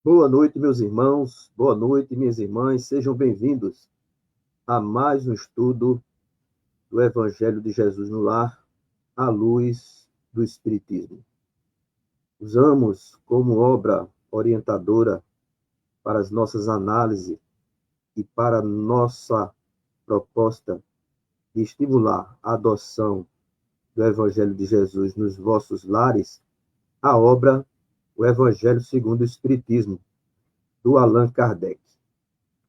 Boa noite, meus irmãos. Boa noite, minhas irmãs. Sejam bem-vindos a mais um estudo do Evangelho de Jesus no Lar, à luz do Espiritismo. Usamos como obra orientadora para as nossas análises e para a nossa proposta de estimular a adoção do Evangelho de Jesus nos vossos lares, a obra O Evangelho segundo o Espiritismo, do Allan Kardec.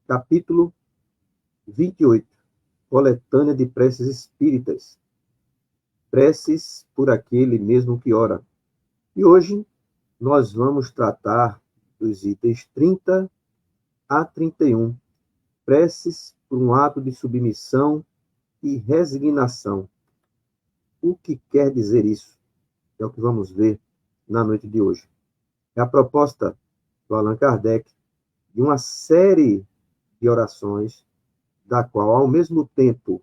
Capítulo 28. Coletânea de preces espíritas. Preces por aquele mesmo que ora. E hoje nós vamos tratar dos itens 30 a 31. Preces por um ato de submissão e resignação. O que quer dizer isso? É o que vamos ver na noite de hoje. É a proposta do Allan Kardec de uma série de orações, da qual, ao mesmo tempo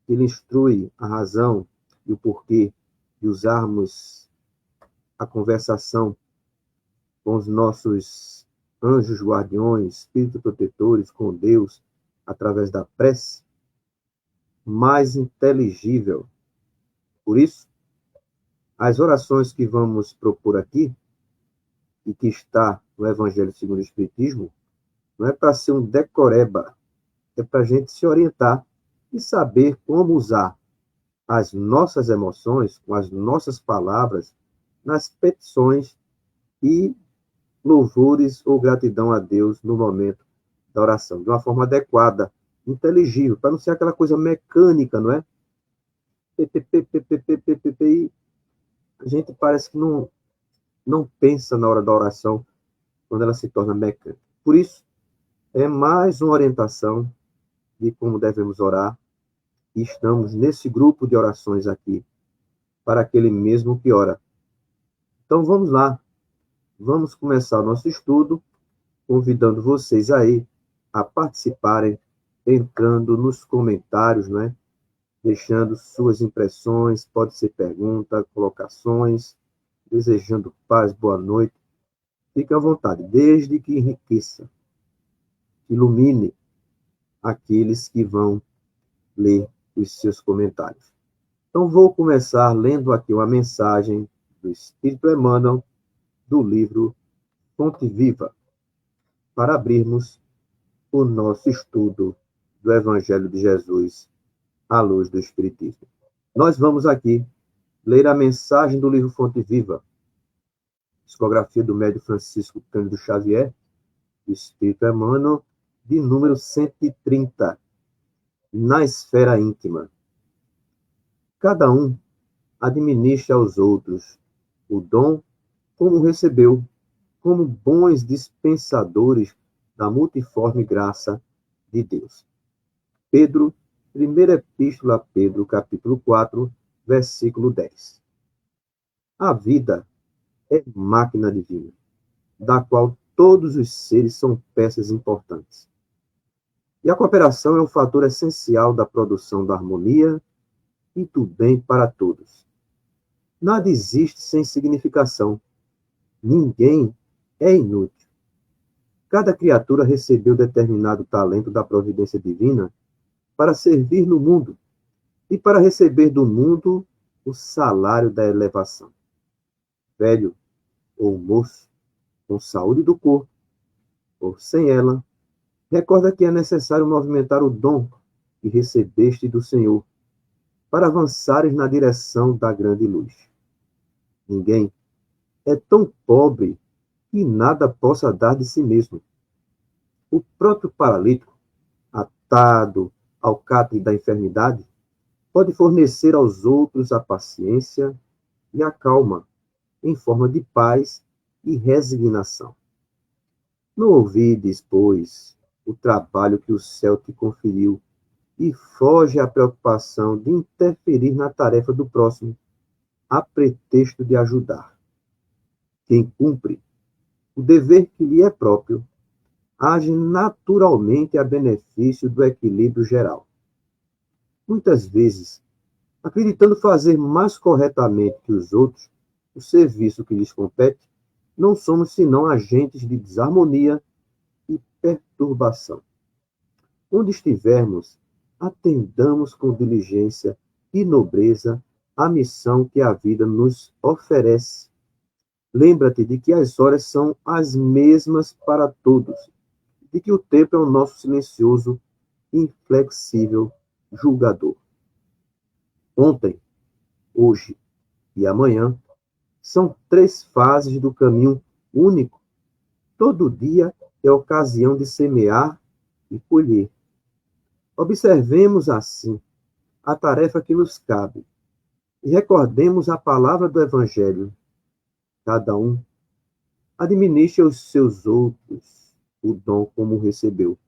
que ele instrui a razão e o porquê de usarmos a conversação com os nossos anjos guardiões, espíritos protetores, com Deus, através da prece, mais inteligível. Por isso, as orações que vamos propor aqui, e que está no Evangelho segundo o Espiritismo, não é para ser um decoreba, é para a gente se orientar e saber como usar as nossas emoções, com as nossas palavras, nas petições e louvores ou gratidão a Deus no momento da oração, de uma forma adequada, inteligível, para não ser aquela coisa mecânica, não é? E a gente parece que não pensa na hora da oração, quando ela se torna mecânica. Por isso, é mais uma orientação de como devemos orar, e estamos nesse grupo de orações aqui, para aquele mesmo que ora. Então vamos lá, vamos começar o nosso estudo, convidando vocês aí a participarem, entrando nos comentários, né? Deixando suas impressões, pode ser pergunta, colocações, desejando paz, boa noite. Fique à vontade, desde que enriqueça, ilumine aqueles que vão ler os seus comentários. Então vou começar lendo aqui uma mensagem do Espírito Emmanuel, do livro Fonte Viva, para abrirmos o nosso estudo do Evangelho de Jesus à luz do Espiritismo. Nós vamos aqui ler a mensagem do livro Fonte Viva, psicografia do médium Francisco Cândido Xavier, do Espírito Emmanuel, de número 130, na esfera íntima. Cada um administra aos outros o dom como recebeu, como bons dispensadores da multiforme graça de Deus. Pedro, primeira epístola a Pedro, capítulo 4, versículo 10. A vida é máquina divina, da qual todos os seres são peças importantes. E a cooperação é um fator essencial da produção da harmonia e do bem para todos. Nada existe sem significação. Ninguém é inútil. Cada criatura recebeu determinado talento da providência divina para servir no mundo e para receber do mundo o salário da elevação. Velho ou moço, com saúde do corpo, ou sem ela, recorda que é necessário movimentar o dom que recebeste do Senhor para avançares na direção da grande luz. Ninguém é tão pobre que nada possa dar de si mesmo. O próprio paralítico, atado ao catre da enfermidade, pode fornecer aos outros a paciência e a calma, em forma de paz e resignação. Não ouvides, pois, o trabalho que o céu te conferiu, e foge à preocupação de interferir na tarefa do próximo, a pretexto de ajudar. Quem cumpre o dever que lhe é próprio, age naturalmente a benefício do equilíbrio geral. Muitas vezes, acreditando fazer mais corretamente que os outros o serviço que lhes compete, não somos senão agentes de desarmonia e perturbação. Onde estivermos, atendamos com diligência e nobreza a missão que a vida nos oferece. Lembra-te de que as horas são as mesmas para todos, de que o tempo é o nosso silencioso, inflexível julgador. Ontem, hoje e amanhã são 3 fases do caminho único. Todo dia é ocasião de semear e colher. Observemos, assim, a tarefa que nos cabe e recordemos a palavra do Evangelho. Cada um administre aos seus outros o dom como recebeu,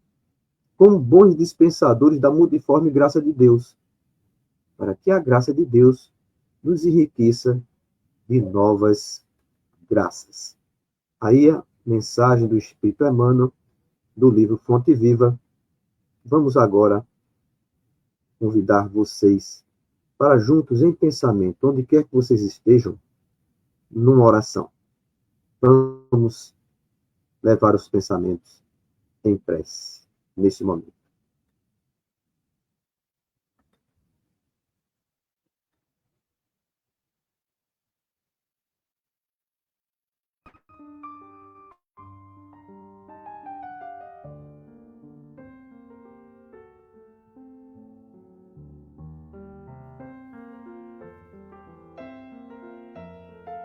como bons dispensadores da multiforme graça de Deus, para que a graça de Deus nos enriqueça de novas graças. Aí a mensagem do Espírito Emmanuel, do livro Fonte Viva. Vamos agora convidar vocês para juntos em pensamento, onde quer que vocês estejam, numa oração. Vamos levar os pensamentos em prece nesse momento.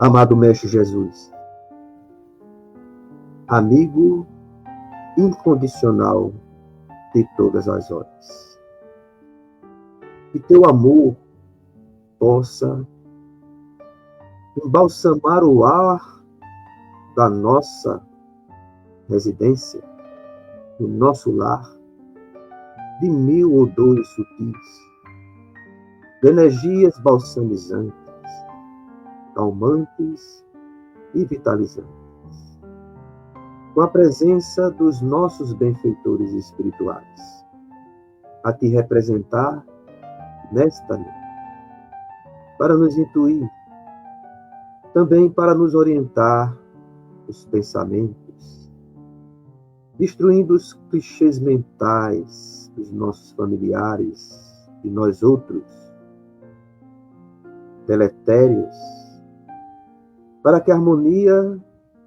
Amado Mestre Jesus, amigo incondicional de todas as horas, que teu amor possa embalsamar o ar da nossa residência, do nosso lar, de 1000 odores sutis, de energias balsamizantes, calmantes e vitalizantes, com a presença dos nossos benfeitores espirituais, a te representar nesta noite, para nos intuir, também para nos orientar os pensamentos, destruindo os clichês mentais dos nossos familiares e nós outros, deletérios, para que a harmonia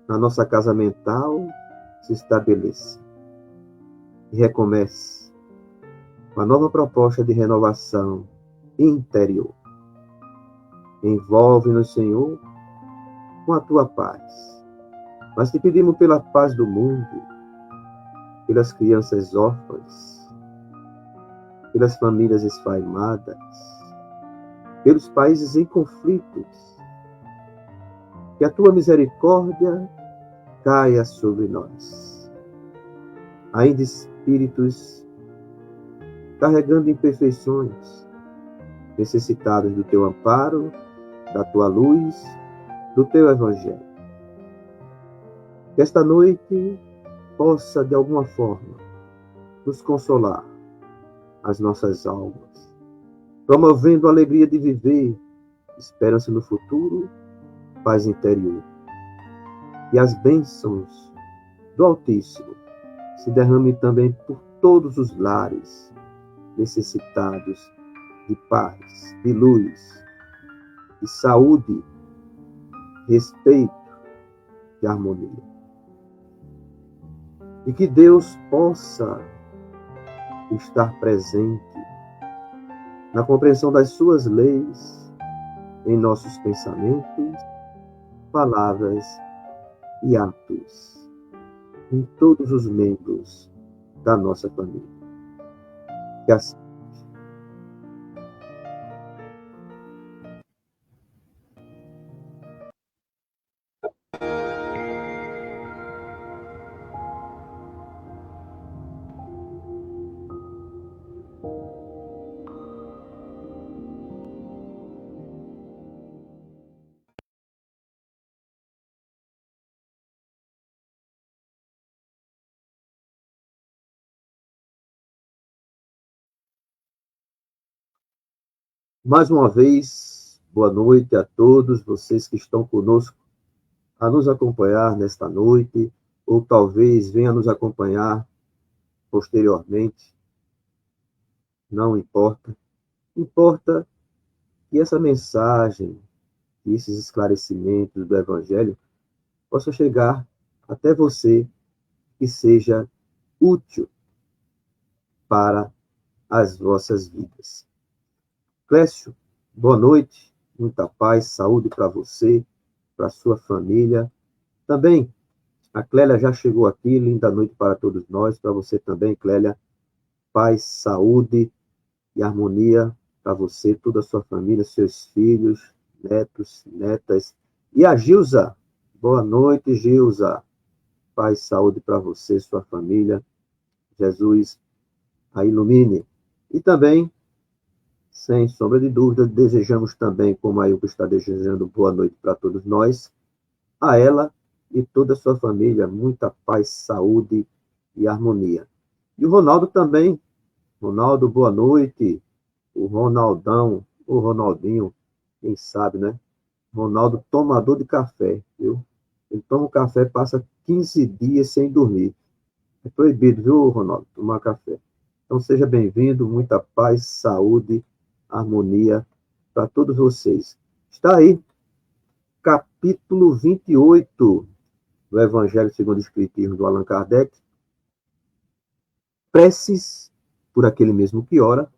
na nossa casa mental se estabeleça e recomece uma nova proposta de renovação interior. Envolve-nos, Senhor, com a tua paz. Mas te pedimos pela paz do mundo, pelas crianças órfãs, pelas famílias esfaimadas, pelos países em conflitos. Que a tua misericórdia caia sobre nós. Ainda espíritos carregando imperfeições, necessitados do teu amparo, da tua luz, do teu evangelho. Que esta noite possa, de alguma forma, nos consolar as nossas almas, promovendo a alegria de viver, esperança no futuro, paz interior. E as bênçãos do Altíssimo se derramem também por todos os lares necessitados de paz, de luz, de saúde, respeito e harmonia. E que Deus possa estar presente na compreensão das suas leis em nossos pensamentos, palavras e atos, em todos os membros da nossa família. Que assim mais uma vez, boa noite a todos vocês que estão conosco a nos acompanhar nesta noite, ou talvez venha nos acompanhar posteriormente, não importa. Importa que essa mensagem, que esses esclarecimentos do Evangelho possam chegar até você e seja útil para as vossas vidas. Clécio, boa noite, muita paz, saúde para você, para sua família. Também, a Clélia já chegou aqui, linda noite para todos nós, para você também, Clélia, paz, saúde e harmonia para você, toda a sua família, seus filhos, netos, netas. E a Gilza, boa noite, Gilza, paz, saúde para você, sua família, Jesus a ilumine. E também, sem sombra de dúvida, desejamos também, como a Ilka está desejando, boa noite para todos nós, a ela e toda a sua família, muita paz, saúde e harmonia. E o Ronaldo também. Ronaldo, boa noite. O Ronaldão, o Ronaldinho, quem sabe, né? Ronaldo, tomador de café, viu? Ele toma um café, passa 15 dias sem dormir. É proibido, viu, Ronaldo, tomar café. Então, seja bem-vindo, muita paz, saúde, harmonia para todos vocês. Está aí, capítulo 28 do Evangelho segundo o Espiritismo do Allan Kardec. Preces por aquele mesmo que ora,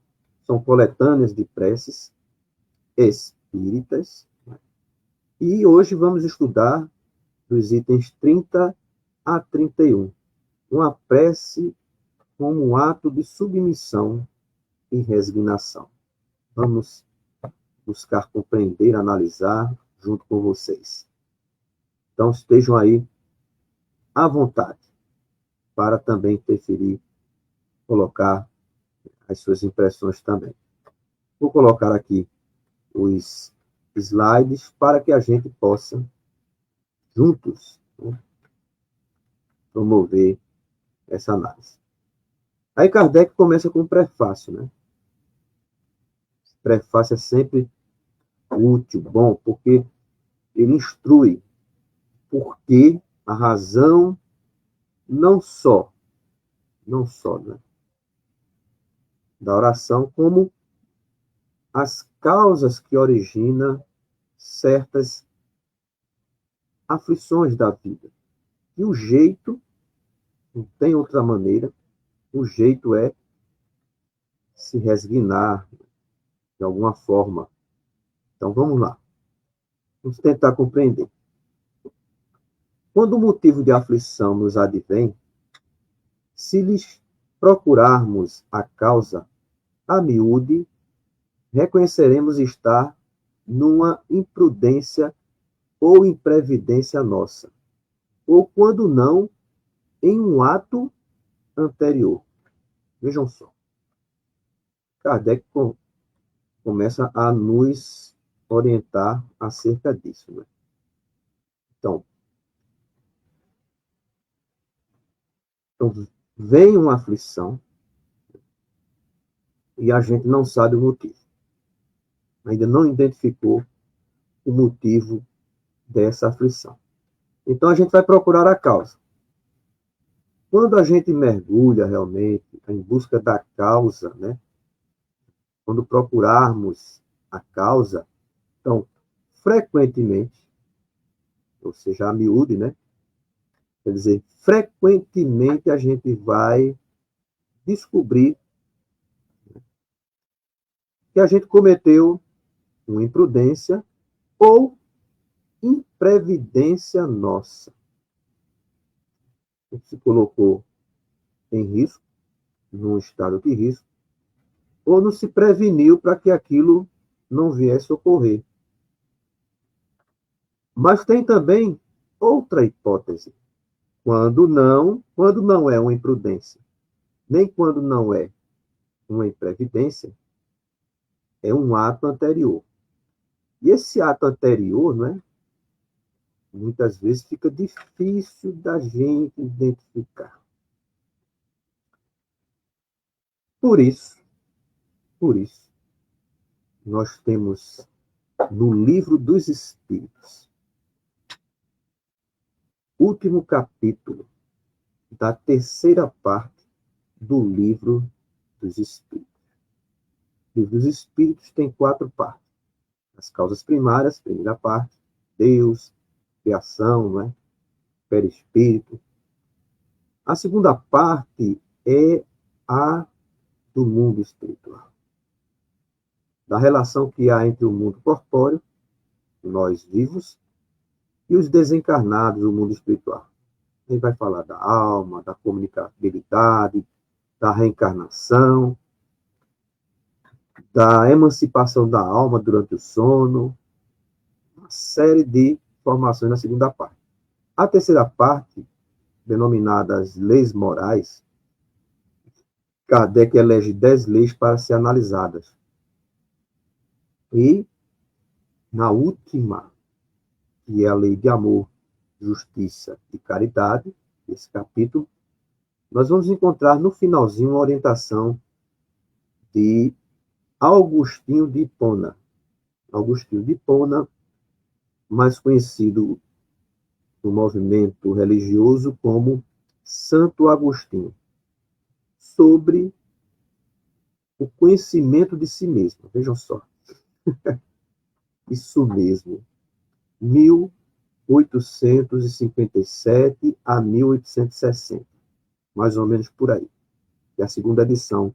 são coletâneas de preces espíritas. E hoje vamos estudar dos itens 30 a 31. Uma prece como um ato de submissão e resignação. Vamos buscar compreender, analisar junto com vocês. Então estejam aí à vontade para também interferir, colocar as suas impressões também. Vou colocar aqui os slides para que a gente possa, juntos, né, promover essa análise. Aí Kardec começa com um prefácio, né? Prefácio é sempre útil, bom, porque ele instrui porque a razão não só, né, da oração, como as causas que originam certas aflições da vida. E o jeito, não tem outra maneira, o jeito é se resignar de alguma forma. Então vamos lá. Vamos tentar compreender. Quando o motivo de aflição nos advém, se lhes procurarmos a causa a miúde, reconheceremos estar numa imprudência ou imprevidência nossa, ou quando não, em um ato anterior. Vejam só. Kardec começa a nos orientar acerca disso, né? Então, vem uma aflição e a gente não sabe o motivo. Ainda não identificou o motivo dessa aflição. Então, a gente vai procurar a causa. Quando a gente mergulha realmente em busca da causa, né? Quando procurarmos a causa, então, frequentemente, ou seja, a miúde, né? Quer dizer, frequentemente a gente vai descobrir que a gente cometeu uma imprudência ou imprevidência nossa. A gente se colocou em risco, num estado de risco, ou não se preveniu para que aquilo não viesse a ocorrer. Mas tem também outra hipótese. Quando não é uma imprudência, nem quando não é uma imprevidência, é um ato anterior. E esse ato anterior, né, muitas vezes fica difícil da gente identificar. Por isso, nós temos no Livro dos Espíritos último capítulo da terceira parte do Livro dos Espíritos. O Livro dos Espíritos tem 4 partes. As causas primárias, primeira parte, Deus, criação, né? Perispírito. A segunda parte é a do mundo espiritual, da relação que há entre o mundo corpóreo, nós vivos, e os desencarnados do mundo espiritual. Ele vai falar da alma, da comunicabilidade, da reencarnação, da emancipação da alma durante o sono, uma série de informações na segunda parte. A terceira parte, denominada as leis morais, Kardec elege 10 leis para ser analisadas. E, na última, que é a lei de amor, justiça e caridade, esse capítulo, nós vamos encontrar no finalzinho uma orientação de Agostinho de Hipona. Agostinho de Hipona, mais conhecido no movimento religioso como Santo Agostinho, sobre o conhecimento de si mesmo. Vejam só. Isso mesmo. 1857 a 1860. Mais ou menos por aí. É a segunda edição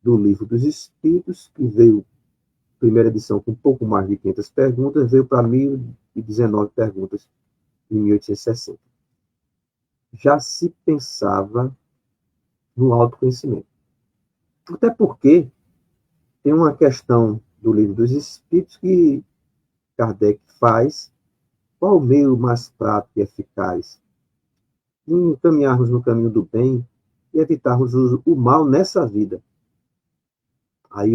do Livro dos Espíritos, que veio, primeira edição com um pouco mais de 500 perguntas, veio para 1019 perguntas em 1860. Já se pensava no autoconhecimento. Até porque tem uma questão do Livro dos Espíritos que Kardec faz: qual o meio mais prático e eficaz de encaminharmos no caminho do bem e evitarmos o mal nessa vida? Aí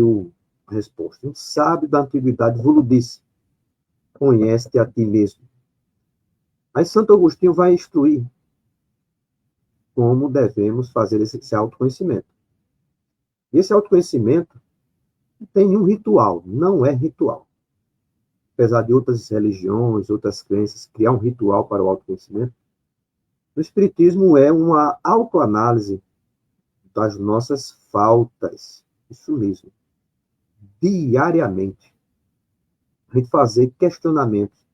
a resposta: um sábio da antiguidade vos disse, conhece-te a ti mesmo. Aí Santo Agostinho vai instruir como devemos fazer esse autoconhecimento. E esse autoconhecimento tem um ritual, não é ritual. Apesar de outras religiões, outras crenças, criar um ritual para o autoconhecimento, o Espiritismo é uma autoanálise das nossas faltas. Isso mesmo. Diariamente. A gente fazer questionamentos.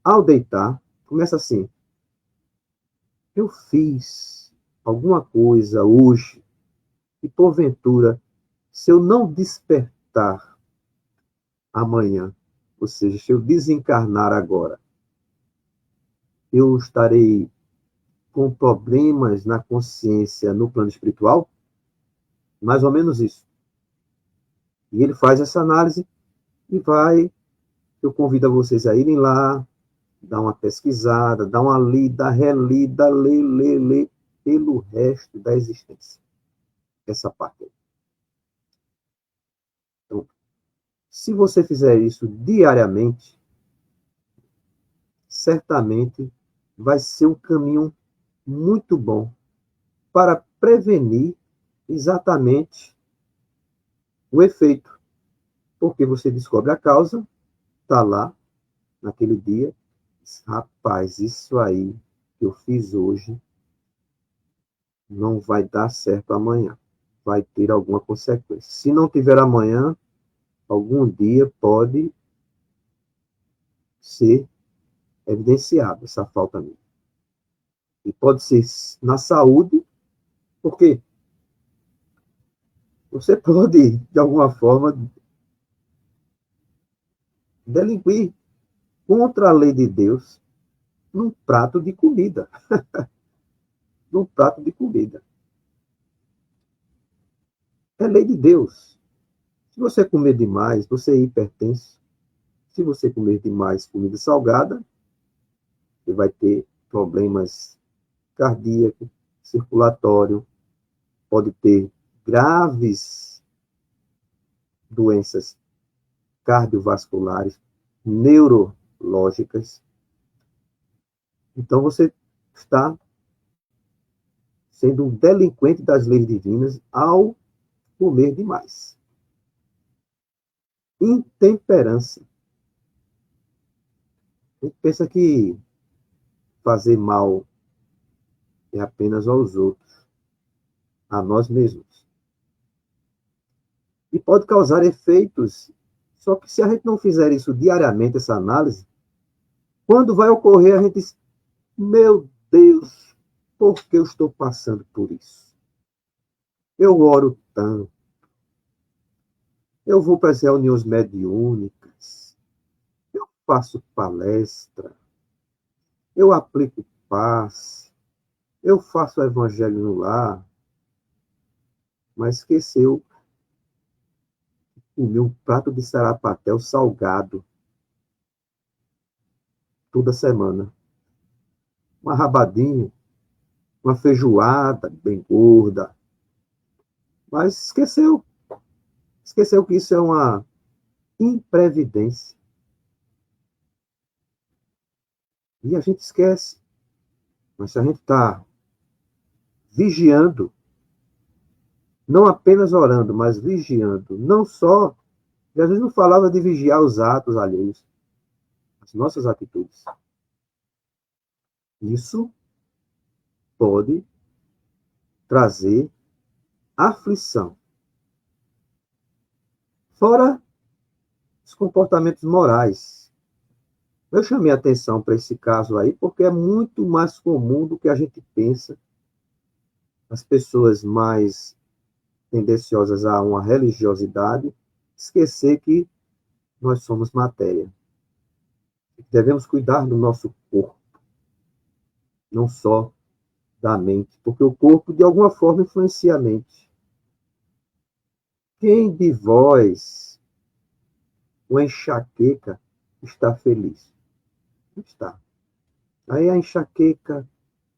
Ao deitar, começa assim: eu fiz alguma coisa hoje e, porventura, se eu não despertar amanhã, ou seja, se eu desencarnar agora, eu estarei com problemas na consciência no plano espiritual? Mais ou menos isso. E ele faz essa análise e vai. Eu convido a vocês a irem lá, dar uma pesquisada, dar uma lida, relida, ler pelo resto da existência. Essa parte aí. Então, se você fizer isso diariamente, certamente vai ser um caminho muito bom para prevenir exatamente o efeito. Porque você descobre a causa, está lá, naquele dia, rapaz, isso aí que eu fiz hoje não vai dar certo amanhã. Vai ter alguma consequência. Se não tiver amanhã, algum dia pode ser evidenciada essa falta minha. E pode ser na saúde, porque você pode, de alguma forma, delinquir contra a lei de Deus num prato de comida. Num prato de comida. É lei de Deus. Se você comer demais, você é hipertenso. Se você comer demais comida salgada, você vai ter problemas cardíacos, circulatório, pode ter graves doenças cardiovasculares, neurológicas. Então você está sendo um delinquente das leis divinas ao comer demais. Intemperância. A gente pensa que fazer mal é apenas aos outros, a nós mesmos. E pode causar efeitos, só que se a gente não fizer isso diariamente, essa análise, quando vai ocorrer, a gente diz, meu Deus, por que eu estou passando por isso? Eu oro tanto, eu vou para as reuniões mediúnicas, eu faço palestra, eu aplico passe, eu faço o evangelho no lar, mas esqueceu de comer um prato de sarapatel salgado toda semana. Uma rabadinha, uma feijoada bem gorda, mas esqueceu que isso é uma imprevidência. E a gente esquece. Mas se a gente está vigiando, não apenas orando, mas vigiando, não só, Jesus não falava de vigiar os atos alheios, as nossas atitudes. Isso pode trazer aflição. Fora os comportamentos morais. Eu chamei a atenção para esse caso aí, porque é muito mais comum do que a gente pensa. As pessoas mais tendenciosas a uma religiosidade, esquecer que nós somos matéria. Devemos cuidar do nosso corpo, não só da mente, porque o corpo, de alguma forma, influencia a mente. Quem de vós, uma enxaqueca, está feliz? Não está. Aí a enxaqueca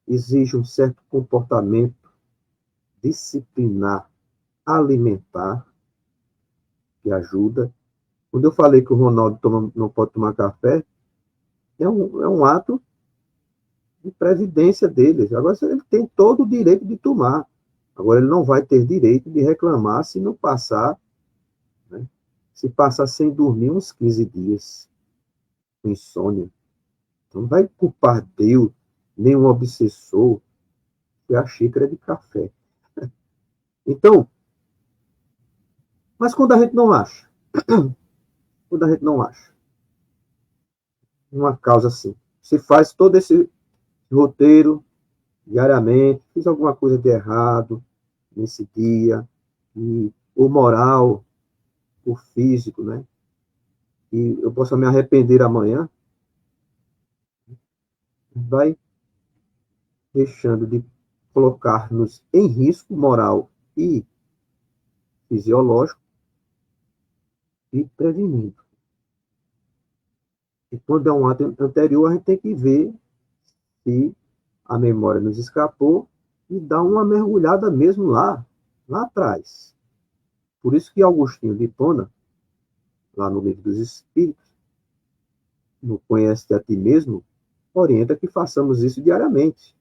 exige um certo comportamento disciplinar, alimentar, que ajuda. Quando eu falei que o Ronaldo não pode tomar café, é um ato de previdência dele. Agora, ele tem todo o direito de tomar. Agora, ele não vai ter direito de reclamar se não passar, né? Se passar sem dormir uns 15 dias, com insônia. Então, não vai culpar Deus, nem um obsessor, que é a xícara de café. Então, mas quando a gente não acha, quando a gente não acha uma causa assim, se faz todo esse roteiro diariamente, fiz alguma coisa de errado nesse dia, e o moral, o físico, né? E eu posso me arrepender amanhã, vai deixando de colocar-nos em risco moral e fisiológico e prevenindo. E quando é um ato anterior, a gente tem que ver se a memória nos escapou e dar uma mergulhada mesmo lá atrás. Por isso que Agostinho de Hipona, lá no Livro dos Espíritos, no Conhece-te a ti mesmo, orienta que façamos isso diariamente.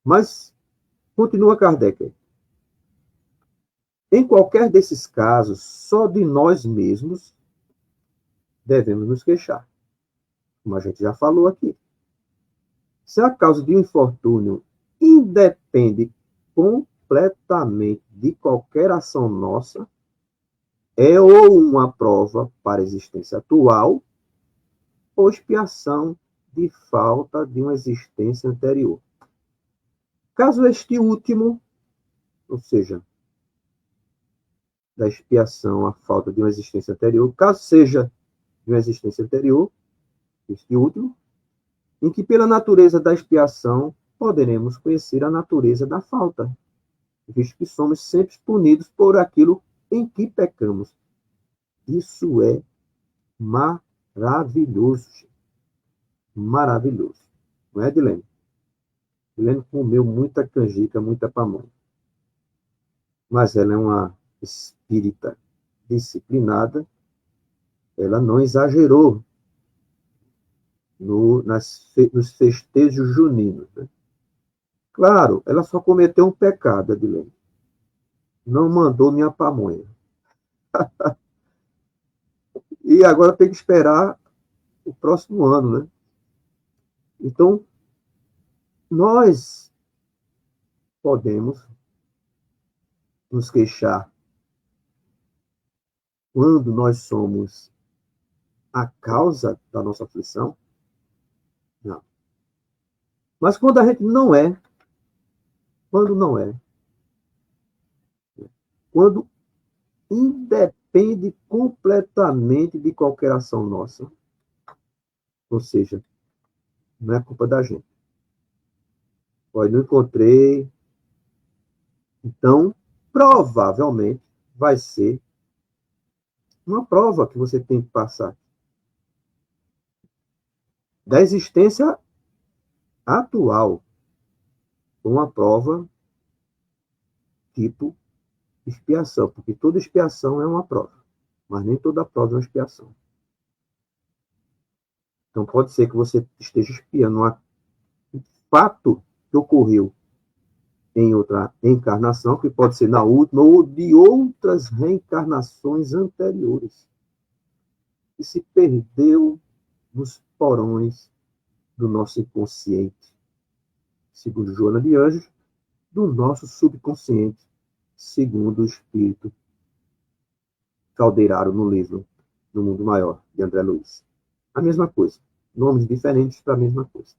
Mas, continua Kardec, em qualquer desses casos, só de nós mesmos devemos nos queixar, como a gente já falou aqui. Se a causa de um infortúnio independe completamente de qualquer ação nossa, é ou uma prova para a existência atual, ou expiação de falta de uma existência anterior. Caso este último, ou seja, da expiação a falta de uma existência anterior, caso seja de uma existência anterior, este último, em que pela natureza da expiação poderemos conhecer a natureza da falta, visto que somos sempre punidos por aquilo em que pecamos. Isso é maravilhoso, gente. Maravilhoso. Não é, Dilene? Dilene comeu muita canjica, muita pamonha. Mas ela é uma espírita disciplinada, ela não exagerou nos festejos juninos. Né? Claro, ela só cometeu um pecado, Adilene. Não mandou minha pamonha. E agora tem que esperar o próximo ano, né? Então, nós podemos nos queixar quando nós somos a causa da nossa aflição? Não. Mas quando a gente não é, quando não é, quando independe completamente de qualquer ação nossa, ou seja, não é culpa da gente. Olha, não encontrei, então provavelmente vai ser uma prova que você tem que passar. Da existência atual, uma prova tipo expiação, porque toda expiação é uma prova, mas nem toda prova é uma expiação. Então pode ser que você esteja expiando um fato que ocorreu em outra encarnação, que pode ser na última, ou de outras reencarnações anteriores, que se perdeu nos porões do nosso inconsciente, segundo Joana de Anjos, do nosso subconsciente, segundo o Espírito Calderaro no livro No Mundo Maior, de André Luiz. A mesma coisa, nomes diferentes para a mesma coisa.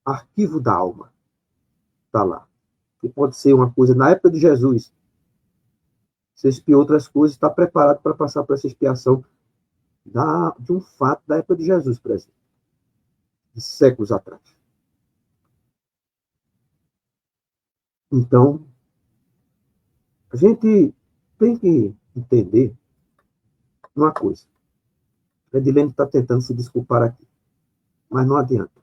Arquivo da alma, está lá. Que pode ser uma coisa na época de Jesus. Você expiou outras coisas, está preparado para passar por essa expiação de um fato da época de Jesus, por exemplo, de séculos atrás. Então, a gente tem que entender uma coisa. A Edilene está tentando se desculpar aqui, mas não adianta.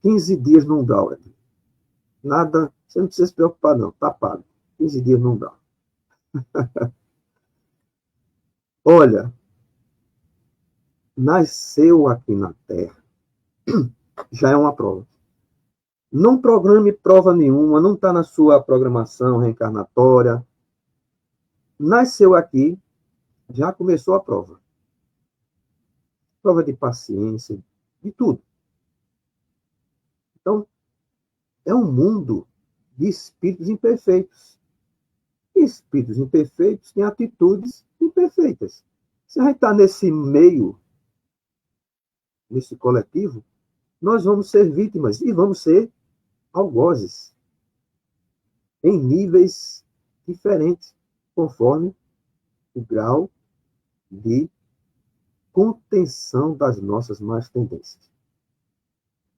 15 dias não dá, Edilene. Nada, você não precisa se preocupar, não, está pago. 15 dias não dá. Olha, nasceu aqui na Terra, já é uma prova. Não programe prova nenhuma, não está na sua programação reencarnatória. Nasceu aqui, já começou a prova. Prova de paciência, de tudo. Então, é um mundo de espíritos imperfeitos. E espíritos imperfeitos têm atitudes imperfeitas. Se a gente está nesse meio, nesse coletivo, nós vamos ser vítimas e vamos ser algozes em níveis diferentes, conforme o grau de contenção das nossas más tendências.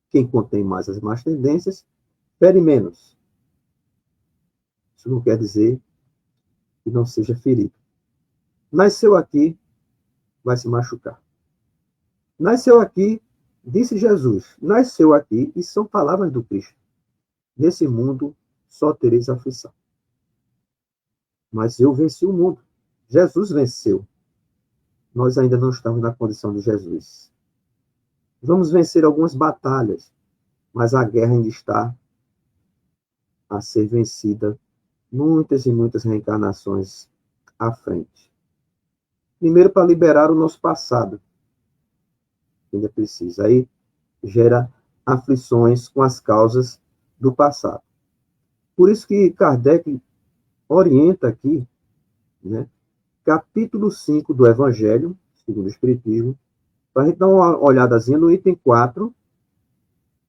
Quem contém mais as más tendências, fere menos. Isso não quer dizer que não seja ferido. Nasceu aqui, vai se machucar. Nasceu aqui, disse Jesus, nasceu aqui, e são palavras do Cristo. Nesse mundo só tereis aflição. Mas eu venci o mundo. Jesus venceu. Nós ainda não estamos na condição de Jesus. Vamos vencer algumas batalhas, mas a guerra ainda está a ser vencida muitas e muitas reencarnações à frente. Primeiro, para liberar o nosso passado, ainda precisa. Aí gera aflições com as causas do passado. Por isso que Kardec orienta aqui, né, capítulo 5 do Evangelho, segundo o Espiritismo, para a gente dar uma olhadazinha no item 4.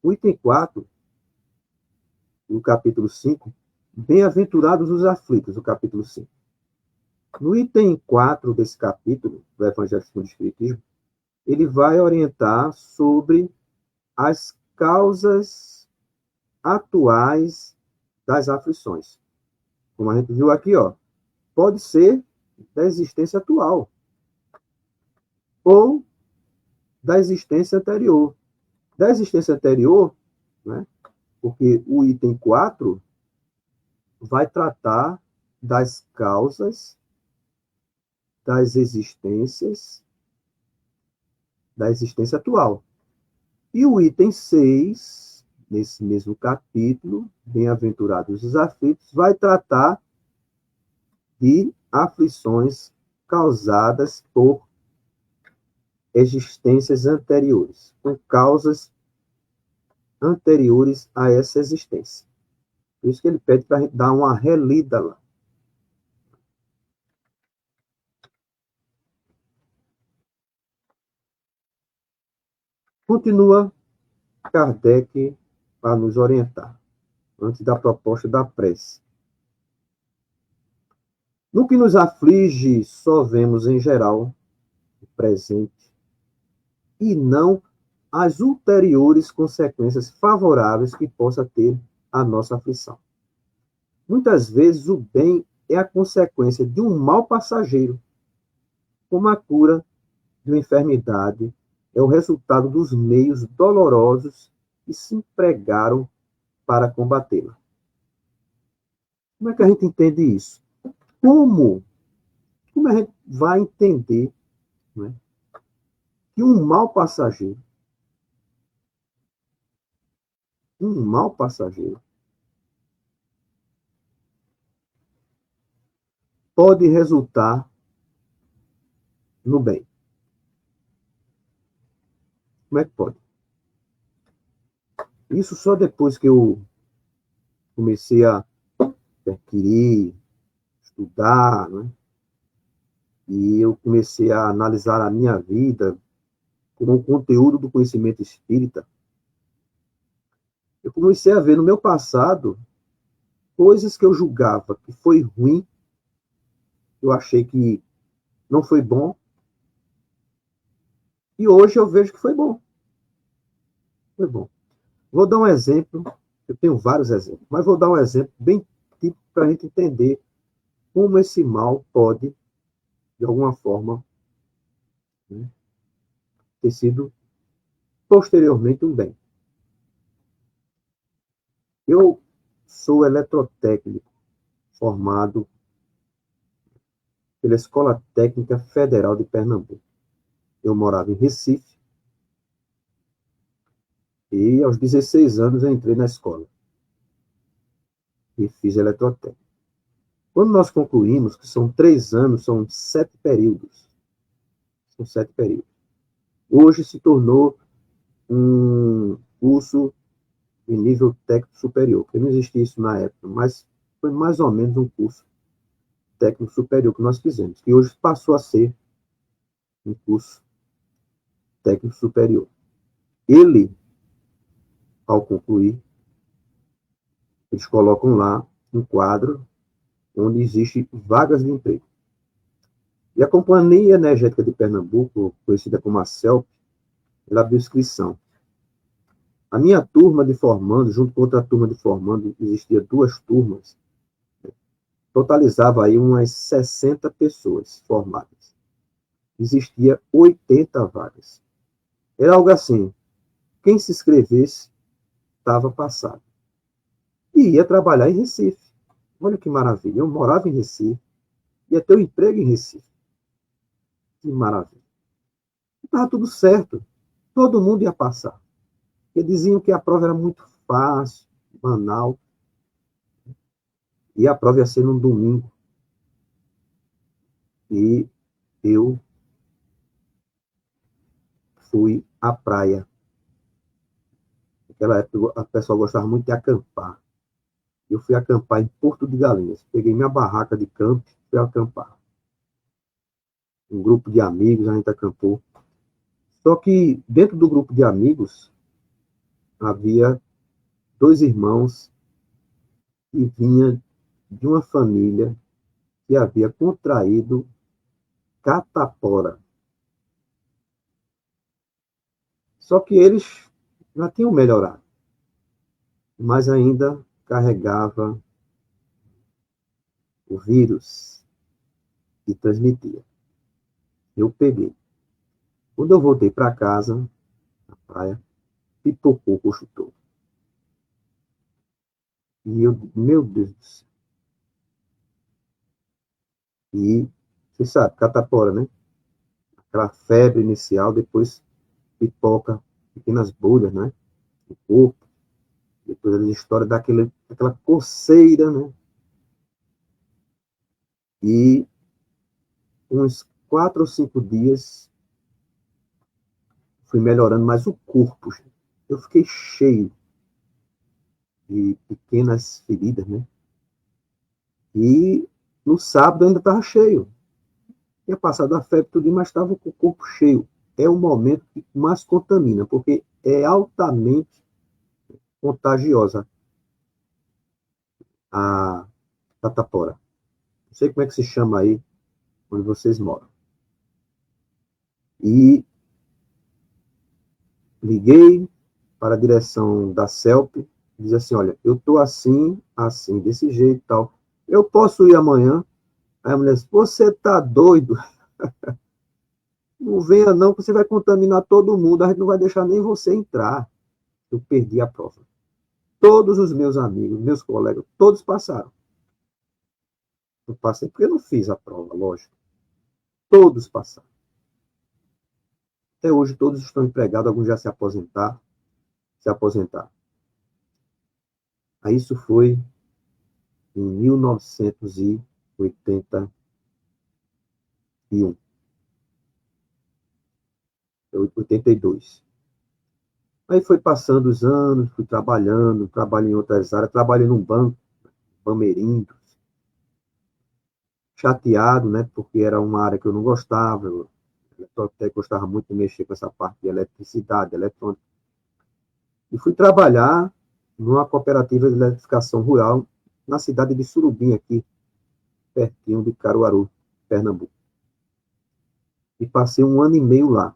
O item 4, no capítulo 5, bem-aventurados os aflitos, o capítulo 5. No item 4 desse capítulo, do Evangelho segundo o Espiritismo, ele vai orientar sobre as causas atuais das aflições. Como a gente viu aqui, ó, pode ser da existência atual ou da existência anterior. Da existência anterior, né, porque o item 4 vai tratar das causas das existências da existência atual. E o item 6, nesse mesmo capítulo, Bem-aventurados os aflitos, vai tratar de aflições causadas por existências anteriores, com causas anteriores a essa existência. Por isso que ele pede para a gente dar uma relida lá. Continua Kardec para nos orientar, antes da proposta da prece. No que nos aflige, só vemos em geral o presente e não as ulteriores consequências favoráveis que possa ter a nossa aflição. Muitas vezes o bem é a consequência de um mal passageiro, como a cura de uma enfermidade é o resultado dos meios dolorosos que se empregaram para combatê-la. Como é que a gente entende isso? Como a gente vai entender, né, que um mal passageiro, pode resultar no bem? Como é que pode? Isso só depois que eu comecei a adquirir, estudar, né? E eu comecei a analisar a minha vida com o conteúdo do conhecimento espírita. Eu comecei a ver no meu passado coisas que eu julgava que foi ruim, eu achei que não foi bom, e hoje eu vejo que foi bom. Foi bom. Vou dar um exemplo, eu tenho vários exemplos, mas vou dar um exemplo bem típico para a gente entender como esse mal pode, de alguma forma, né, ter sido posteriormente um bem. Eu sou eletrotécnico, formado pela Escola Técnica Federal de Pernambuco. Eu morava em Recife e aos 16 anos eu entrei na escola e fiz eletrotécnica. Quando nós concluímos, que são 3 anos, são 7 períodos. São 7 períodos. Hoje se tornou um curso de nível técnico superior, porque não existia isso na época, mas foi mais ou menos um curso técnico superior que nós fizemos, que hoje passou a ser um curso técnico superior. Ele, ao concluir, eles colocam lá um quadro onde existe vagas de emprego. E a Companhia Energética de Pernambuco, conhecida como a CELP, ela abriu inscrição. A minha turma de formando, junto com outra turma de formando, existia 2 turmas, totalizava aí umas 60 pessoas formadas. Existia 80 vagas. Era algo assim, quem se inscrevesse estava passado. E ia trabalhar em Recife. Olha que maravilha, eu morava em Recife, ia ter um emprego em Recife. Que maravilha. Estava tudo certo, todo mundo ia passar. Porque diziam que a prova era muito fácil, banal, e a prova ia ser num domingo. E eu fui à praia. Naquela época, a pessoa gostava muito de acampar. Eu fui acampar em Porto de Galinhas. Peguei minha barraca de campo e fui acampar. Um grupo de amigos, a gente acampou. Só que dentro do grupo de amigos, havia 2 irmãos que vinham de uma família que havia contraído catapora. Só que eles já tinham melhorado, mas ainda carregava o vírus que transmitia. Eu peguei. Quando eu voltei para casa, na praia, pipocou o coxo todo. E eu, meu Deus do céu. E, você sabe, catapora, né? Aquela febre inicial, depois pipoca pequenas bolhas, né? No corpo. Depois a história daquela coceira, né? E uns 4 ou 5 dias fui melhorando, mas o corpo, gente, eu fiquei cheio de pequenas feridas, né? E no sábado eu ainda estava cheio. Tinha passado a febre tudo, mas estava com o corpo cheio. É o momento que mais contamina, porque é altamente contagiosa a catapora. Não sei como é que se chama aí onde vocês moram. E liguei para a direção da CELP, e disse assim, olha, eu estou assim, assim, desse jeito e tal. Eu posso ir amanhã? Aí a mulher disse, você está doido? Não venha não, que você vai contaminar todo mundo, a gente não vai deixar nem você entrar. Eu perdi a prova. Todos os meus amigos, meus colegas, todos passaram. Eu passei porque eu não fiz a prova, lógico. Todos passaram. Até hoje todos estão empregados, alguns já se aposentaram. Aí isso foi em 1981, 82. Aí foi passando os anos, fui trabalhando, trabalhei em outras áreas, trabalhei num banco, Bamerindos, chateado, né, porque era uma área que eu não gostava, eu até gostava muito de mexer com essa parte de eletricidade, eletrônica. E fui trabalhar numa cooperativa de eletrificação rural na cidade de Surubim, aqui, pertinho de Caruaru, Pernambuco. E passei 1 ano e meio lá.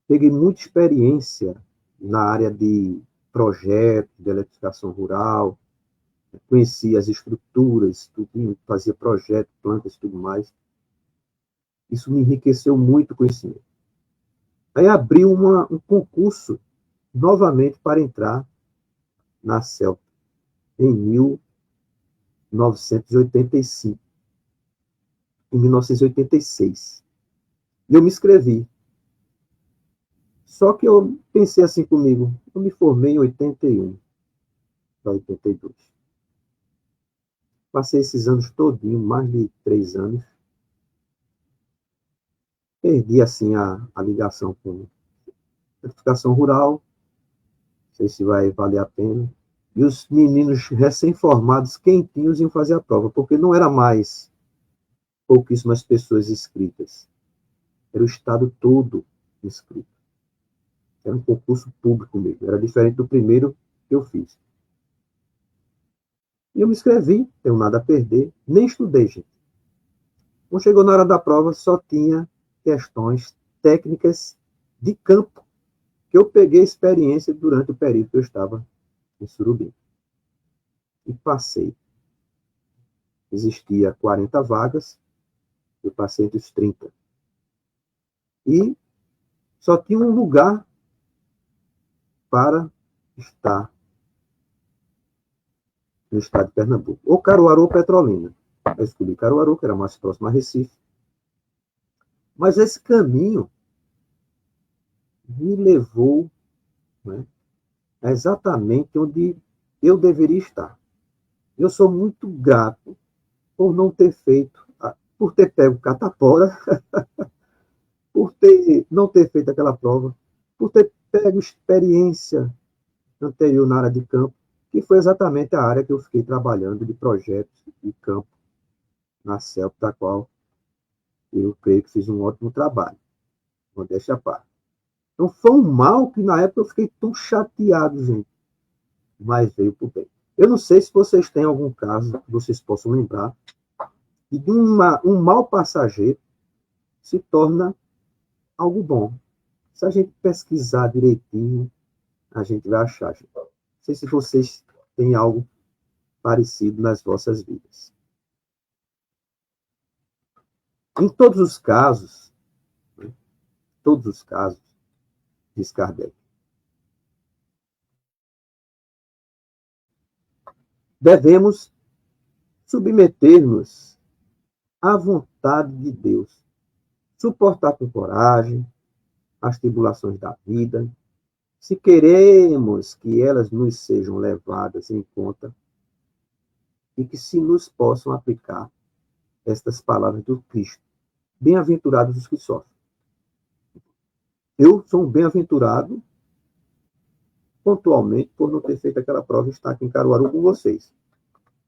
Peguei muita experiência na área de projeto, de eletrificação rural, conheci as estruturas, tudo, fazia projeto, plantas e tudo mais. Isso me enriqueceu muito o conhecimento. Aí abri um concurso novamente para entrar na CELP, em 1985, em 1986. E eu me inscrevi. Só que eu pensei assim comigo, eu me formei em 81 para 82. Passei esses anos todinho, mais de 3 anos. Perdi assim a ligação com a educação rural, não sei se vai valer a pena. E os meninos recém-formados, quentinhos, iam fazer a prova, porque não era mais pouquíssimas pessoas inscritas. Era o estado todo inscrito. Era um concurso público mesmo. Era diferente do primeiro que eu fiz. E eu me inscrevi, tenho nada a perder, nem estudei, gente. Quando chegou na hora da prova, só tinha questões técnicas de campo, que eu peguei experiência durante o período que eu estava em Surubim. E passei. Existia 40 vagas, eu passei entre os 30. E só tinha um lugar para estar no estado de Pernambuco, ou Caruaru ou Petrolina. Eu escolhi Caruaru, que era mais próximo a Recife. Mas esse caminho me levou, né, exatamente onde eu deveria estar. Eu sou muito grato por não ter feito, por ter pego catapora, não ter feito aquela prova, por ter pego experiência anterior na área de campo, que foi exatamente a área que eu fiquei trabalhando de projetos de campo na CELP, da qual eu creio que fiz um ótimo trabalho, modéstia à parte. Então foi um mal que na época eu fiquei tão chateado, gente, mas veio por bem. Eu não sei se vocês têm algum caso que vocês possam lembrar, e de um mal passageiro se torna algo bom. Se a gente pesquisar direitinho, a gente vai achar. Gente. Não sei se vocês têm algo parecido nas vossas vidas. Em todos os casos, diz Kardec, devemos submeter-nos à vontade de Deus, suportar com coragem as tribulações da vida, se queremos que elas nos sejam levadas em conta e que se nos possam aplicar estas palavras do Cristo. Bem-aventurados os que sofrem. Eu sou um bem-aventurado, pontualmente, por não ter feito aquela prova e estar aqui em Caruaru com vocês.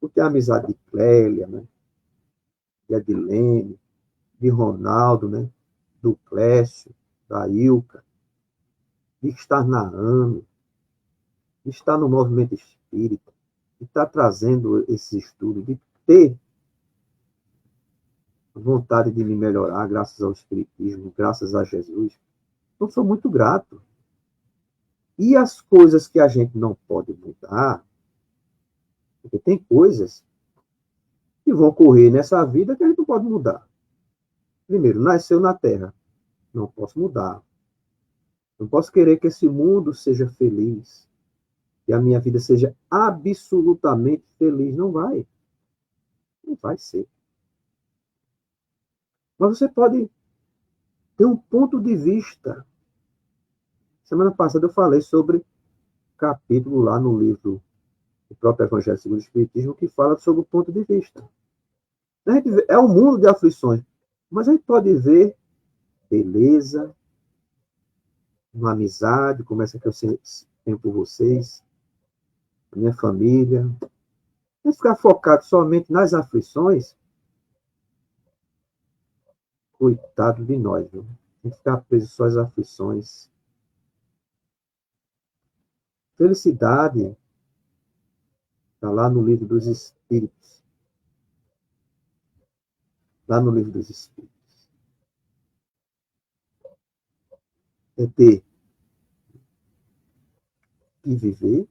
Por ter a amizade de Clélia, né? De Adilene, de Ronaldo, né? Do Clécio, da Ilka, de estar na AME, de estar no movimento espírita, de estar trazendo esses estudos, de ter vontade de me melhorar, graças ao Espiritismo, graças a Jesus. Eu sou muito grato. E as coisas que a gente não pode mudar, porque tem coisas que vão ocorrer nessa vida que a gente não pode mudar. Primeiro, nasceu na Terra, não posso mudar. Não posso querer que esse mundo seja feliz, que a minha vida seja absolutamente feliz. Não vai. Não vai ser. Mas você pode ter um ponto de vista. Semana passada eu falei sobre capítulo lá no livro do próprio Evangelho segundo o Espiritismo que fala sobre o ponto de vista. É um mundo de aflições, mas a gente pode ver beleza, uma amizade, como essa que eu tenho por vocês, a minha família. Se ficar focado somente nas aflições, coitado de nós, viu? Tem que ficar preso só às aflições. Felicidade está lá no livro dos Espíritos. Lá no livro dos Espíritos. É ter que viver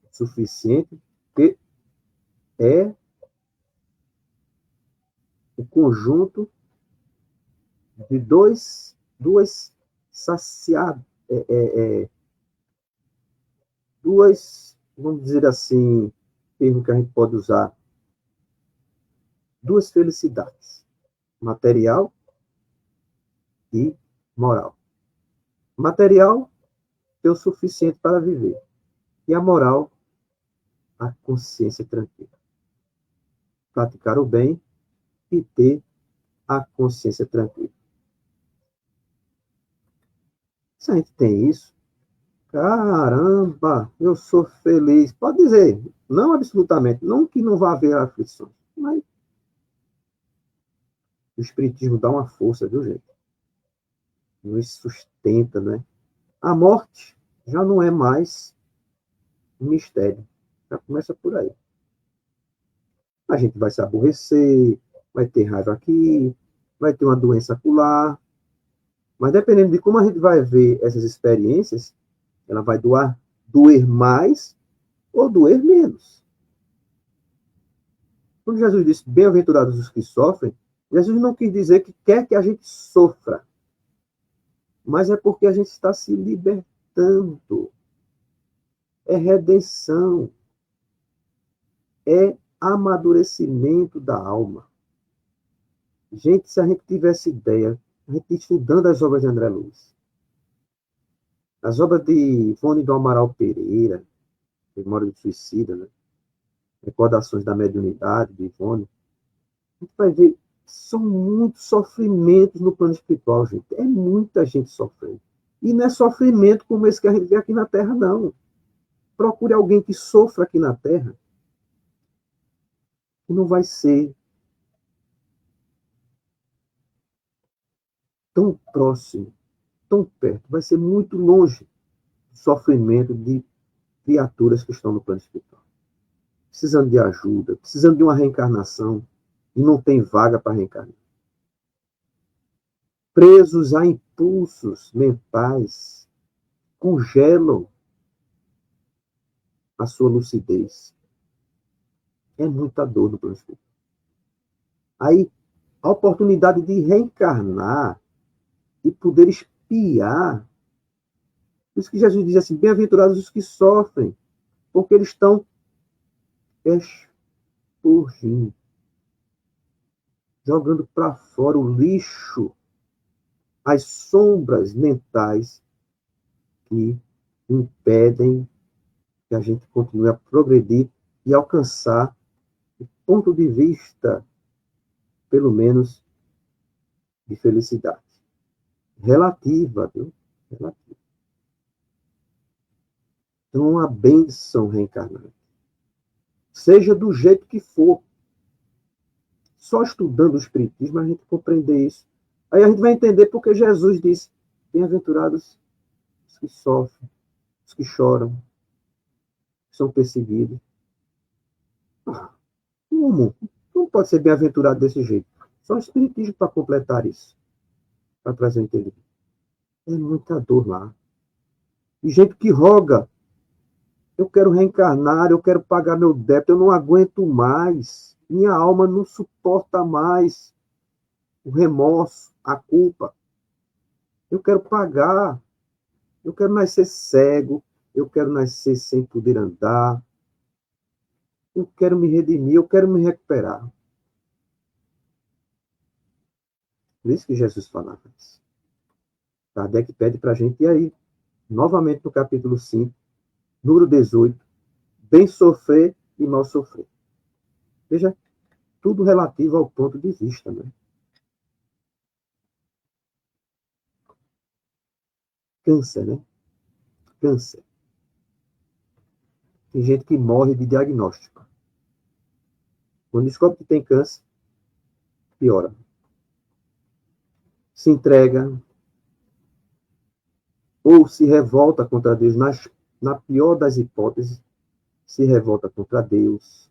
suficiente, que é o conjunto de duas saciadas, duas, vamos dizer assim, termo que a gente pode usar, duas felicidades, material e moral. Material é o suficiente para viver, e a moral, a consciência tranquila. Praticar o bem e ter a consciência tranquila. Se a gente tem isso, caramba, eu sou feliz. Pode dizer, não absolutamente, não que não vá haver aflições, mas o Espiritismo dá uma força, viu, gente? Nos sustenta, né? A morte já não é mais um mistério. Já começa por aí. A gente vai se aborrecer, vai ter raiva aqui, vai ter uma doença acolá, mas dependendo de como a gente vai ver essas experiências, ela vai doer mais ou doer menos. Quando Jesus disse, bem-aventurados os que sofrem, Jesus não quis dizer que quer que a gente sofra, mas é porque a gente está se libertando. É redenção. É amadurecimento da alma. Gente, se a gente tivesse ideia, a gente estudando as obras de André Luiz, as obras de Ivone do Amaral Pereira, Memória do Suicida, né? Recordações da Mediunidade, de Ivone, a gente vai ver que são muitos sofrimentos no plano espiritual, gente. É muita gente sofrendo. E não é sofrimento como esse que a gente vê aqui na Terra, não. Procure alguém que sofra aqui na Terra, que não vai ser tão próximo, tão perto, vai ser muito longe do sofrimento de criaturas que estão no plano espiritual. Precisando de ajuda, precisando de uma reencarnação, e não tem vaga para reencarnar. Presos a impulsos mentais, congelam a sua lucidez. É muita dor no plano espiritual. Aí, a oportunidade de reencarnar, de poder espiar. Por isso que Jesus diz assim, bem-aventurados os que sofrem, porque eles estão expurgindo, jogando para fora o lixo, as sombras mentais que impedem que a gente continue a progredir e alcançar o ponto de vista, pelo menos, de felicidade. Relativa, viu? relativo. Então, uma bênção reencarnante. Seja do jeito que for. Só estudando o Espiritismo a gente compreender isso. Aí a gente vai entender porque Jesus disse: bem-aventurados os que sofrem, os que choram, que são perseguidos. Como? Como pode ser bem-aventurado desse jeito? Só o Espiritismo para completar isso, para trazer o entendimento. É muita dor lá. E gente que roga: eu quero reencarnar, eu quero pagar meu débito, eu não aguento mais. Minha alma não suporta mais o remorso, a culpa. Eu quero pagar. Eu quero nascer cego. Eu quero nascer sem poder andar. Eu quero me redimir. Eu quero me recuperar. Por isso que Jesus falava isso. Kardec pede para a gente, e aí, novamente no capítulo 5, número 18, bem sofrer e mal sofrer. Veja, tudo relativo ao ponto de vista, né? Câncer, né? Câncer. Tem gente que morre de diagnóstico. Quando descobre que tem câncer, piora. Se entrega ou se revolta contra Deus, na pior das hipóteses, se revolta contra Deus,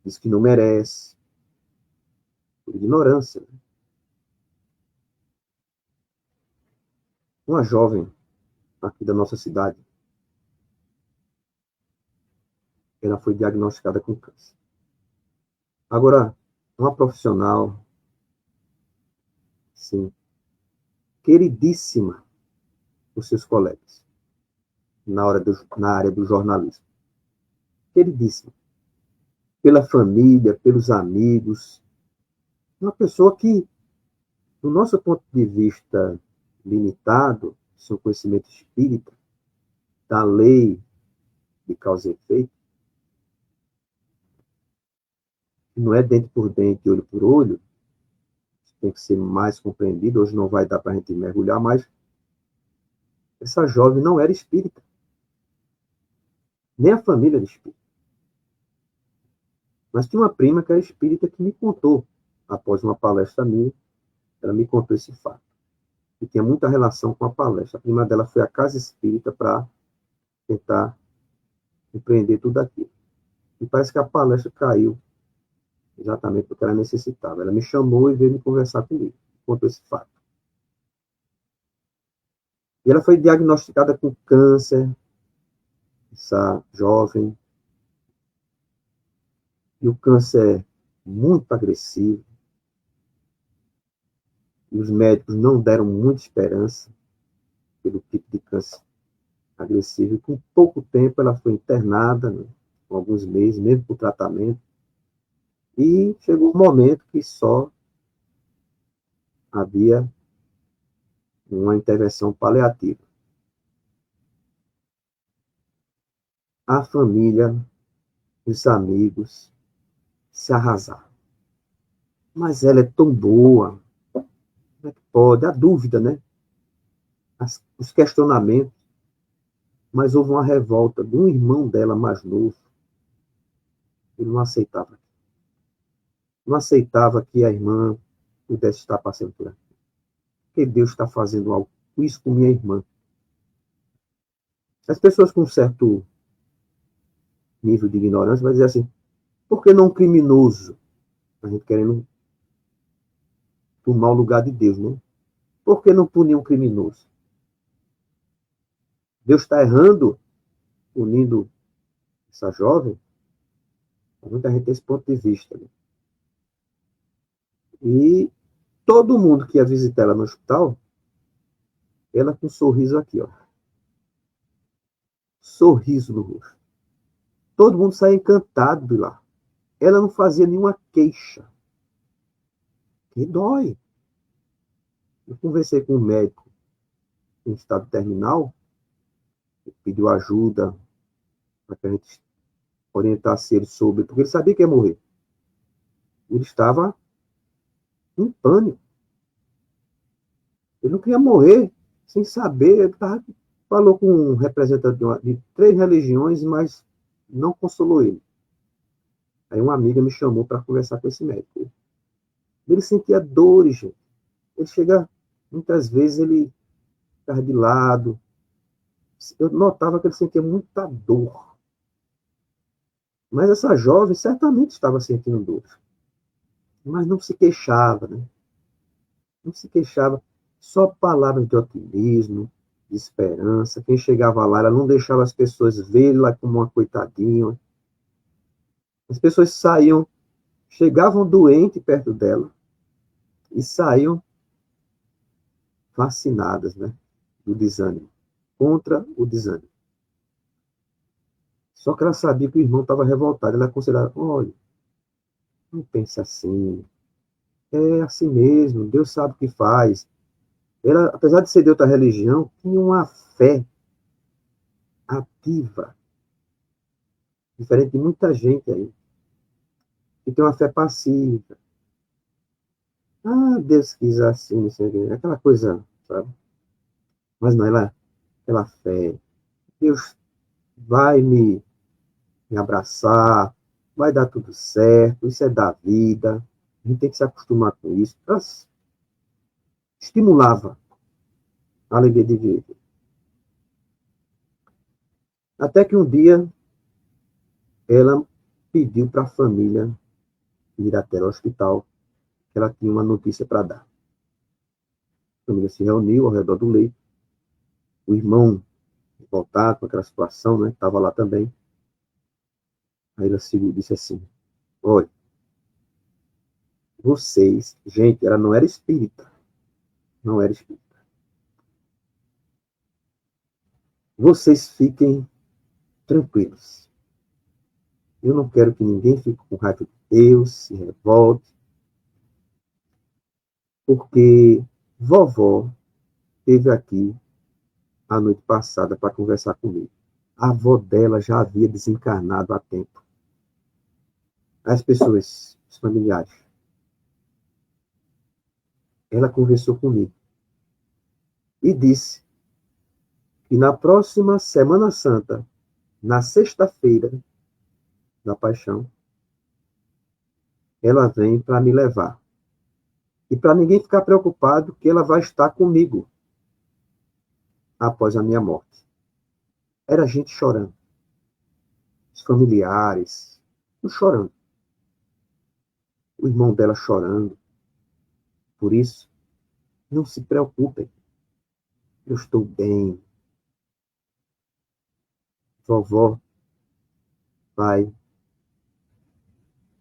diz que não merece, por ignorância. Uma jovem aqui da nossa cidade, ela foi diagnosticada com câncer. Agora, uma profissional, sim, queridíssima por seus colegas, na área do jornalismo. Queridíssima. Pela família, pelos amigos. Uma pessoa que, do nosso ponto de vista limitado, seu conhecimento espírita, da lei de causa e efeito, não é dente por dente, olho por olho, tem que ser mais compreendido. Hoje não vai dar para a gente mergulhar, mas essa jovem não era espírita, nem a família era espírita. Mas tinha uma prima que era espírita que me contou, após uma palestra minha, ela me contou esse fato. E tinha muita relação com a palestra. A prima dela foi à casa espírita para tentar compreender tudo aquilo. E parece que a palestra caiu exatamente porque ela necessitava. Ela me chamou e veio me conversar comigo, contou esse fato. E ela foi diagnosticada com câncer, essa jovem. E o câncer é muito agressivo. E os médicos não deram muita esperança pelo tipo de câncer agressivo. E com pouco tempo ela foi internada, né, com alguns meses, mesmo com tratamento. E chegou um momento que só havia uma intervenção paliativa. A família, os amigos se arrasaram. Mas ela é tão boa. Como é que pode? A dúvida, né? Os questionamentos. Mas houve uma revolta de um irmão dela mais novo. Ele não aceitava. Não aceitava que a irmã pudesse estar passando por aqui. Porque Deus está fazendo algo com isso com minha irmã. As pessoas com certo nível de ignorância vão dizer assim: por que não um criminoso? A gente querendo tomar o lugar de Deus, né? Por que não punir um criminoso? Deus está errando, punindo essa jovem? Muita gente tem esse ponto de vista. Né? E todo mundo que ia visitar ela no hospital, ela com um sorriso aqui, ó. Sorriso no rosto. Todo mundo saía encantado de lá. Ela não fazia nenhuma queixa. Que dói. Eu conversei com um médico em estado terminal, ele pediu ajuda para que a gente orientasse ele sobre, porque ele sabia que ia morrer. Ele estava em pânico. Ele não queria morrer sem saber, falou com um representante de 3 religiões, mas não consolou ele. Aí uma amiga me chamou para conversar com esse médico. Ele sentia dores, gente. Ele chega, muitas vezes ele ficava de lado. Eu notava que ele sentia muita dor. Mas essa jovem certamente estava sentindo dor. Mas não se queixava, né? Não se queixava. Só palavras de otimismo, de esperança. Quem chegava lá, ela não deixava as pessoas verem-la como uma coitadinha. As pessoas saíam, chegavam doentes perto dela e saíam vacinadas, né? Do desânimo. Contra o desânimo. Só que ela sabia que o irmão estava revoltado. Ela aconselhava, olha, não pense assim. É assim mesmo, Deus sabe o que faz. Ela, apesar de ser de outra religião, tinha uma fé ativa, diferente de muita gente aí, que tem uma fé passiva. Ah, Deus quis assim, não sei o quê, aquela coisa, sabe? Mas não, ela fé. Deus vai me abraçar, vai dar tudo certo, isso é da vida, a gente tem que se acostumar com isso. Ela estimulava a alegria de viver. Até que um dia ela pediu para a família ir até o hospital, que ela tinha uma notícia para dar. A família se reuniu ao redor do leito, o irmão voltado com aquela situação, né, estava lá também. Aí ela se disse assim, olha, vocês, gente, ela não era espírita, não era espírita. Vocês fiquem tranquilos. Eu não quero que ninguém fique com raiva de Deus, se revolte, porque vovó esteve aqui a noite passada para conversar comigo. A avó dela já havia desencarnado há tempo. As pessoas, os familiares, ela conversou comigo e disse que na próxima Semana Santa, na sexta-feira da Paixão, ela vem para me levar. E para ninguém ficar preocupado que ela vai estar comigo após a minha morte. Era gente chorando. Os familiares, chorando. O irmão dela chorando. Por isso, não se preocupem. Eu estou bem. Vovó vai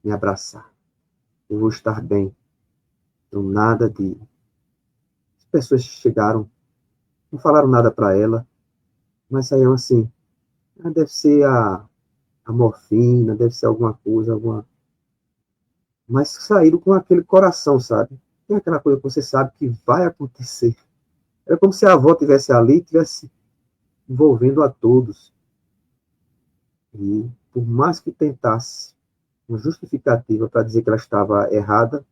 me abraçar. Eu vou estar bem. Então, nada de... As pessoas chegaram, não falaram nada para ela, mas saíram assim. Ah, deve ser a morfina, deve ser alguma coisa, alguma... Mas saíram com aquele coração, sabe? Tem aquela coisa que você sabe que vai acontecer. É como se a avó estivesse ali, estivesse envolvendo a todos. E por mais que tentasse uma justificativa para dizer que ela estava errada,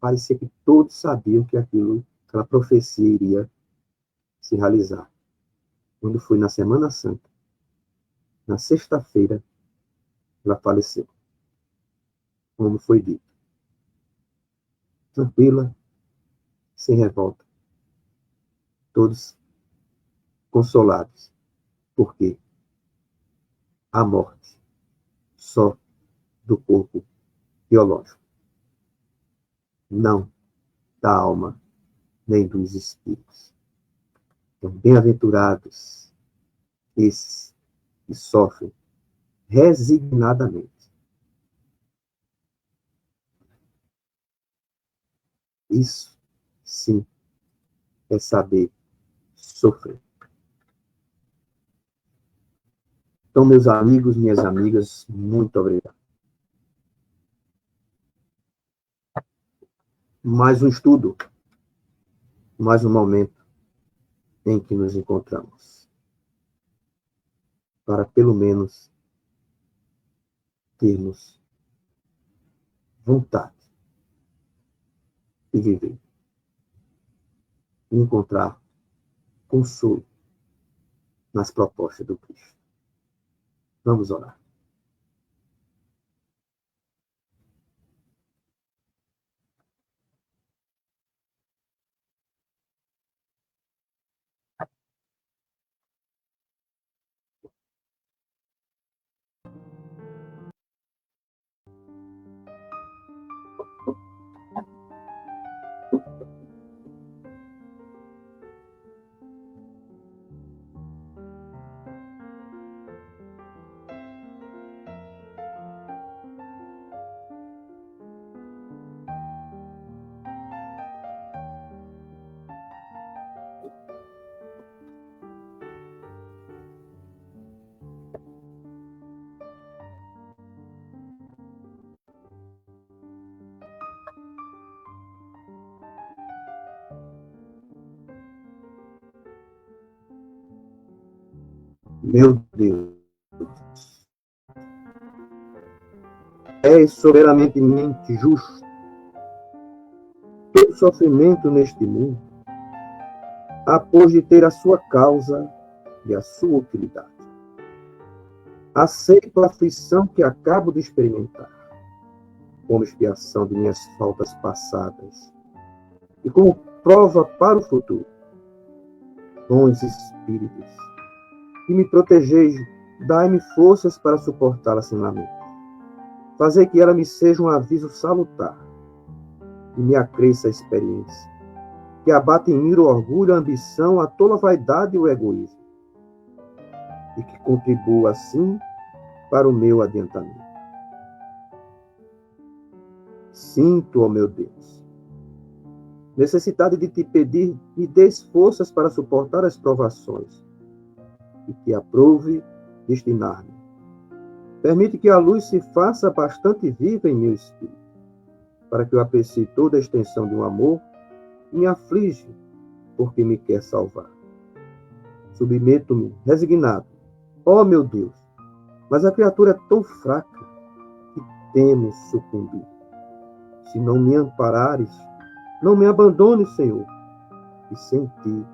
parecia que todos sabiam que aquela profecia iria se realizar. Quando foi na Semana Santa, na sexta-feira, ela faleceu, como foi dito. Tranquila, sem revolta, todos consolados, porque a morte só do corpo biológico, não da alma nem dos espíritos. Então, bem-aventurados esses que sofrem resignadamente. Isso, sim, é saber sofrer. Então, meus amigos, minhas amigas, muito obrigado. Mais um estudo, mais um momento em que nos encontramos. Para, pelo menos, termos vontade de viver. Encontrar consolo nas propostas do Cristo. Vamos orar. Meu Deus, és soberanamente justo. Todo sofrimento neste mundo há pois de ter a sua causa e a sua utilidade. Aceito a aflição que acabo de experimentar, como expiação de minhas faltas passadas e como prova para o futuro. Bons espíritos, que me protegeis, dai-me forças para suportá-la sem lamento. Fazei que ela me seja um aviso salutar e me acresça a experiência, que abate em mim o orgulho, a ambição, a tola vaidade e o egoísmo, e que contribua assim para o meu adiantamento. Sinto, ó meu Deus, necessidade de te pedir, me dês forças para suportar as provações, e que aprove destinar-me. Permite que a luz se faça bastante viva em meu espírito, para que eu aprecie toda a extensão de um amor que me aflige, porque me quer salvar. Submeto-me, resignado. Ó meu Deus, mas a criatura é tão fraca que temo sucumbir. Se não me amparares, não me abandones, Senhor, e sem ti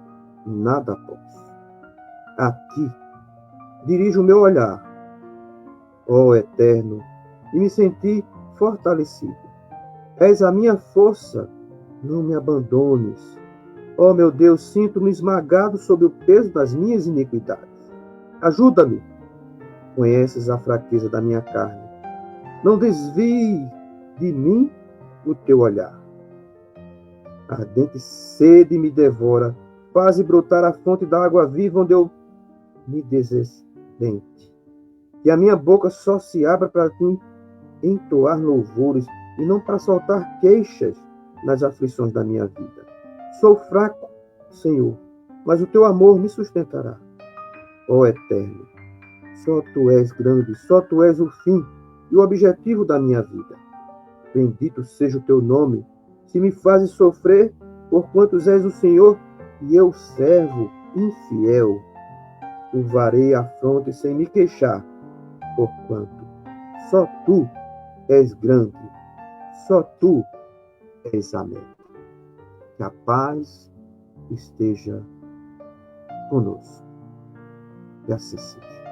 nada posso. A ti dirijo o meu olhar, ó Eterno, e me senti fortalecido. És a minha força, não me abandones. Ó meu Deus, sinto-me esmagado sob o peso das minhas iniquidades. Ajuda-me. Conheces a fraqueza da minha carne. Não desvie de mim o teu olhar. A ardente sede me devora, quase brotar a fonte da água viva onde eu me desdente. Que a minha boca só se abra para te entoar louvores e não para soltar queixas nas aflições da minha vida. Sou fraco, Senhor, mas o teu amor me sustentará. Ó Eterno, só tu és grande, só tu és o fim e o objetivo da minha vida. Bendito seja o teu nome, se me fazes sofrer, porquanto és o Senhor e eu servo infiel. Curvarei a fronte sem me queixar, porquanto só tu és grande, só tu és amém. Que a paz esteja conosco. E assim seja.